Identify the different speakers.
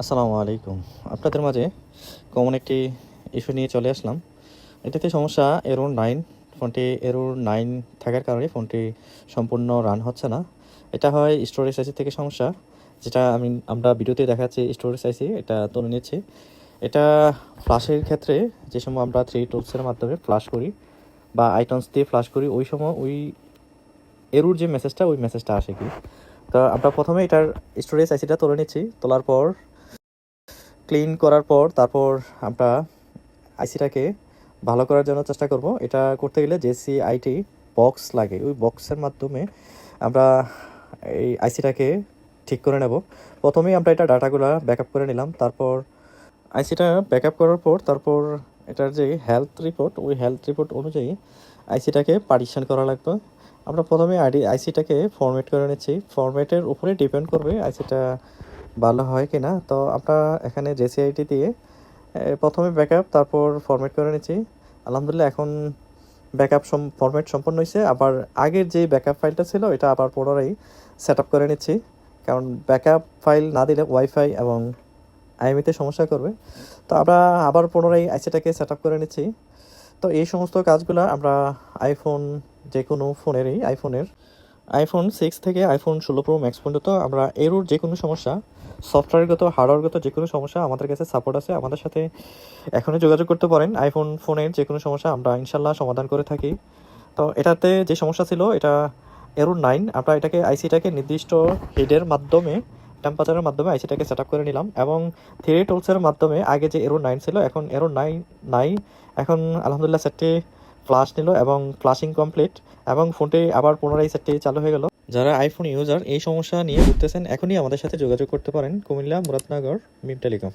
Speaker 1: আসসালামু আলাইকুম। আপনাদের মাঝে কমন একটি ইস্যু নিয়ে চলে আসলাম। এটাতে সমস্যা এরর 9, ফোনটি এরর 9 থাকার কারণে ফোনটি সম্পূর্ণ রান হচ্ছে না। এটা হয় স্টোরেজ আইসি থেকে সমস্যা, যেটা আমরা ভিডিওতে দেখাচ্ছি স্টোরেজ আইসি এটা তুলে নিচ্ছি। এটা ফ্লাশের ক্ষেত্রে যে সময় আমরা 3 টুলসের মাধ্যমে ফ্লাশ করি বা আইটনস দিয়ে ফ্লাশ করি, ওই সময় ওই এরর যে মেসেজটা ওই মেসেজটা আসে কি। তো আমরা প্রথমে এটার স্টোরেজ আইসিটা তুলে নিচ্ছি। তোলার পর ক্লিন করার পর তারপর আমরা আইসিটাকে ভালো করার জন্য চেষ্টা করব। এটা করতে গেলে JCIT বক্স লাগে, ওই বক্সের মাধ্যমে আমরা এই আইসিটাকে ঠিক করে নেব। প্রথমেই আমরা এটা ডাটাগুলো ব্যাকআপ করে নিলাম। তারপর আইসিটা ব্যাকআপ করার পর তারপর এটার যে হেলথ রিপোর্ট, ওই হেলথ রিপোর্ট অনুযায়ী আইসিটাকে পার্টিশন করা লাগবে। আমরা প্রথমে আইসিটাকে ফরম্যাট করে নিচ্ছি। ফরম্যাটের উপরে ডিপেন্ড করবে আইসিটা ভালো হয় কি না। তো আমরা এখানে JCIT দিয়ে প্রথমে ব্যাকআপ তারপর ফরম্যাট করে নিচ্ছি। আলহামদুলিল্লাহ এখন ব্যাকআপ ফরম্যাট সম্পন্ন হয়েছে। আবার আগের যে ব্যাকআপ ফাইলটা ছিল এটা আবার পুনরায় সেট আপ করে নিচ্ছি, কারণ ব্যাকআপ ফাইল না দিলে ওয়াইফাই এবং আইএমইতে সমস্যা করবে। তো আমরা আবার পুনরায় আইসিটাকে সেট আপ করে নিচ্ছি। তো এই সমস্ত কাজগুলো আমরা আইফোন যে কোনো ফোনেরই আইফোন 6 থেকে আইফোন 16 প্রো ম্যাক্স পর্যন্ত আমরা এরর যে কোনো সমস্যা, সফটওয়্যারগত হার্ডওয়্যারগত যে কোনো সমস্যা আমাদের কাছে সাপোর্ট আছে। আমাদের সাথে এখনই যোগাযোগ করতে পারেন। আইফোন ফোনের যে কোনো সমস্যা আমরা ইনশাল্লাহ সমাধান করে থাকি। তো এটাতে যে সমস্যা ছিল এটা এরর 9, আমরা এটাকে আইসিটাকে নির্দিষ্ট হিডের মাধ্যমে টেম্পারেচারের মাধ্যমে আইসিটাকে সেট আপ করে নিলাম এবং 3 টুলসের মাধ্যমে আগে যে এরর 9 ছিল এখন এরর 9 নাই। এখন আলহামদুলিল্লাহ সেটটি ফ্লাশ নিল এবং ফ্লাশিং কমপ্লিট এবং ফোনটি আবার পুনরায় সেটটি চালু হয়ে গেল। যারা আইফোন ইউজার এই সমস্যা নিয়ে ভুগতেছেন এখনই আমাদের সাথে যোগাযোগ করতে পারেন। কুমিল্লা মুরাদনগর মিম টেলিকম।